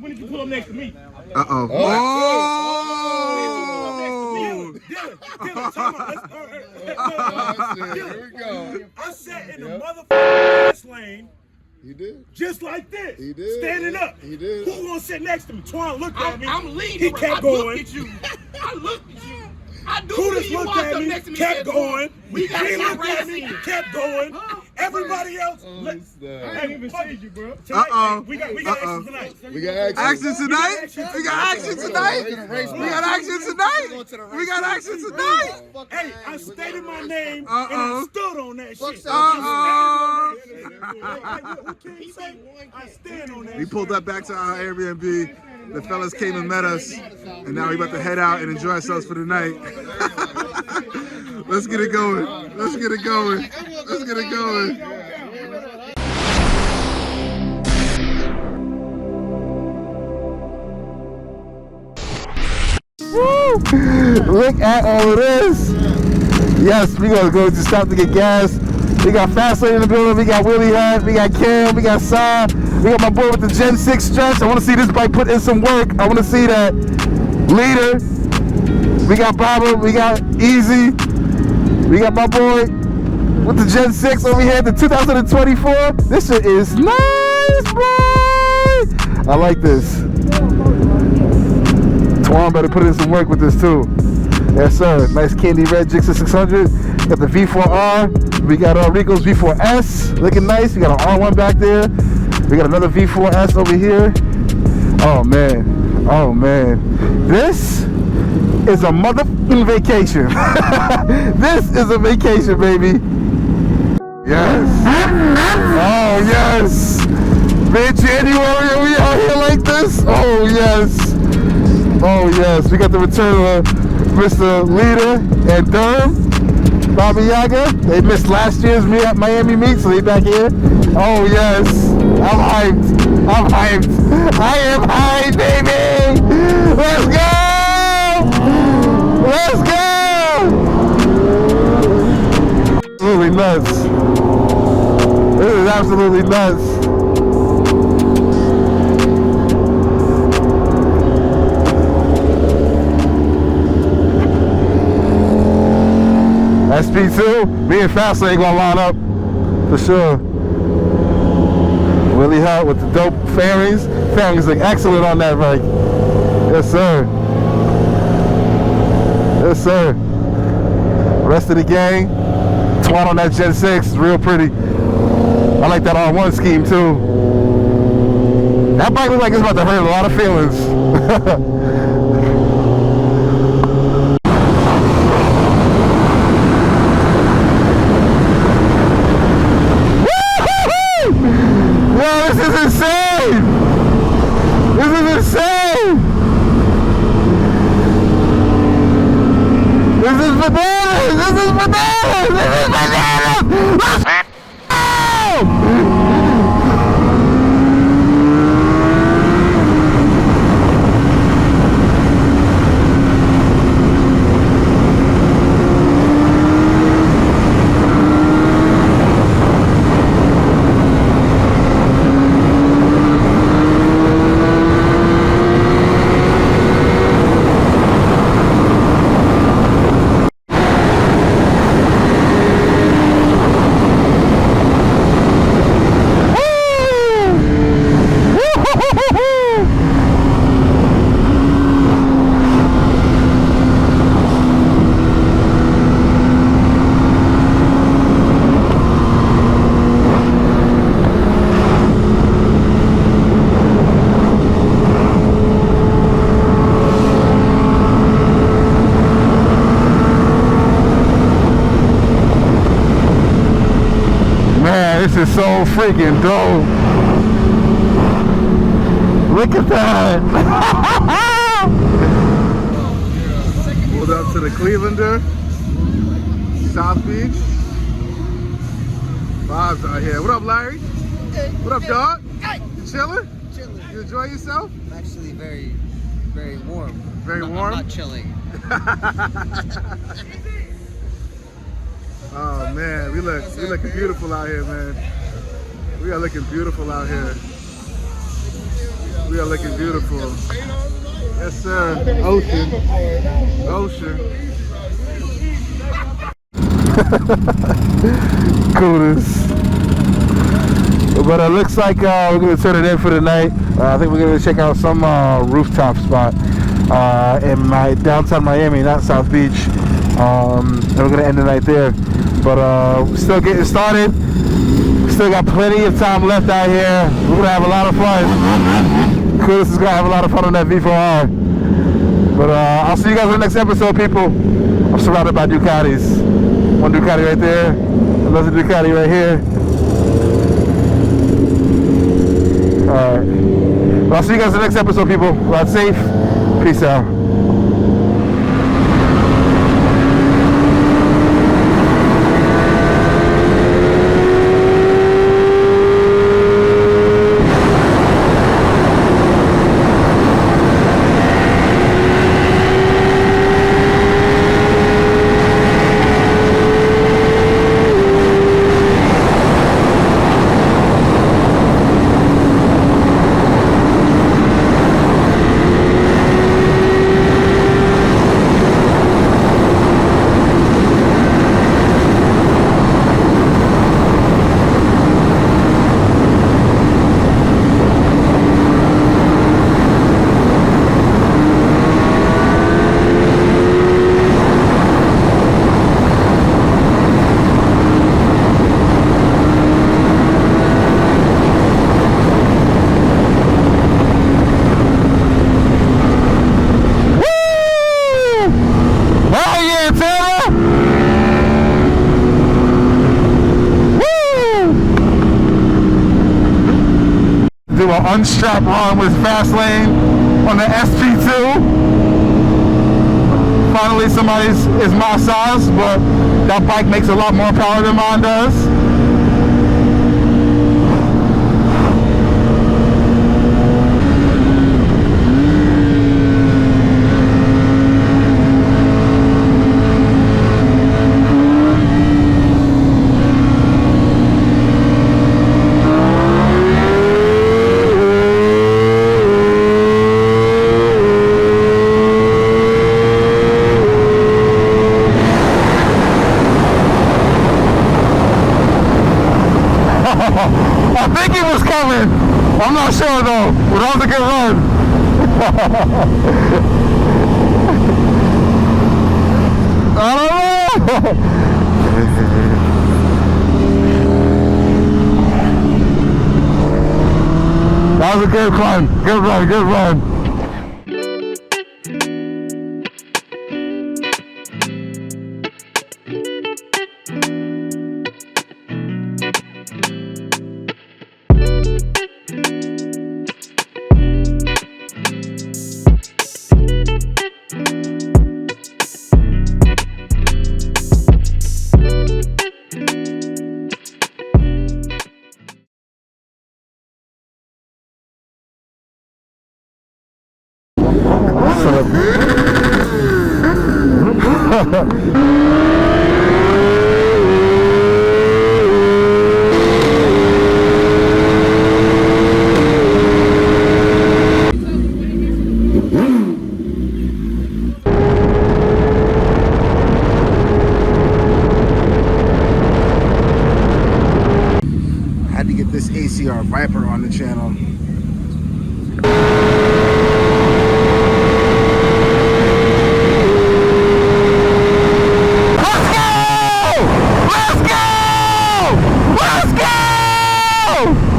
when did you pull up next to me? Uh-oh. Oh! Here we go. I sat in the motherfucking lane. He did. Just like this. He did. Standing up. He did. Who gonna sit next to me? Twan looked at me. I'm leading. He kept going. I looked at you. I looked at you. I do Curtis you looked walked at up me, next to me kept and going. We got He some looked at me, racing. kept going. Everybody else. I ain't even seen you, bro. Uh-oh. We got action tonight. We got action. Action tonight? We got action tonight? We got action tonight? We got action tonight? Hey, I stated my name and I stood on that shit. What can you say? I stand on that. We pulled up back to our Airbnb. The fellas came and met us, and now we're about to head out and enjoy ourselves for the night. Let's get it going. Let's get it going. Let's get it going. Woo! Look at all of this. Yes, we're gonna go to stop to get gas. We got Fastlane in the building, we got Willie Hunt, we got Cam, we got Sai, we got my boy with the Gen 6 stretch. I want to see this bike put in some work. I want to see that leader. We got Baba, we got Easy, we got my boy with the Gen 6 over here, the 2024. This shit is nice, boy. I like this. Twan better put in some work with this too. Yes, sir. Nice candy red ZX10r. Got the V4R. We got Rico's V4S. Looking nice. We got an R1 back there. We got another V4S over here. Oh, man. Oh, man. This is a motherfucking vacation. This is a vacation, baby. Yes. Oh, yes. Mid-January, are we out here like this? Oh, yes. Oh, yes. We got the return of Mr. Leader and Durham, Baba Yaga. They missed last year's Miami meet, so they back here. Oh yes, I'm hyped. I'm hyped. I am hyped, baby. Let's go. Let's go. Absolutely nuts. This is absolutely nuts. SP2, me and Fastlane gonna line up for sure. Willie Hunt with the dope fairings. Fairings look excellent on that bike. Yes, sir. Yes, sir. Rest of the gang, Twan on that Gen 6, real pretty. I like that R1 scheme too. That bike looks like it's about to hurt a lot of feelings. This is insane! This is insane! This is bananas! This is bananas! This is bananas! Let's go! This is so freaking dope. Look at that. Pulled up to the Clevelander, South Beach. Vibes out here. What up, Larry? Hey. What up, dog? Hey. You chilling? Chilling. You enjoy yourself? I'm actually very, very warm. Very warm? I'm not chilling. Oh man, we looking beautiful out here, man. We are looking beautiful out here. We are looking beautiful. Yes, sir. Ocean. Ocean. Coolest. But it looks like we're going to turn it in for the night. I think we're going to check out some rooftop spot in downtown Miami, not South Beach. And we're going to end the night there. But we're still getting started. Still got plenty of time left out here. We're going to have a lot of fun. Coolest is going to have a lot of fun on that V4R. But I'll see you guys in the next episode, people. I'm surrounded by Ducatis. One Ducati right there. Another Ducati right here. Alright. Well, I'll see you guys in the next episode, people. Ride safe. Peace out. Do an unstrap run with fast lane on the SP2. Finally somebody is my size, but that bike makes a lot more power than mine does. I think he was coming. I'm not sure though, but that was a good run. I don't know. That was a good run. Good run, good run. Had to get this ACR Viper on the channel. Let's go! Let's go! Let's go!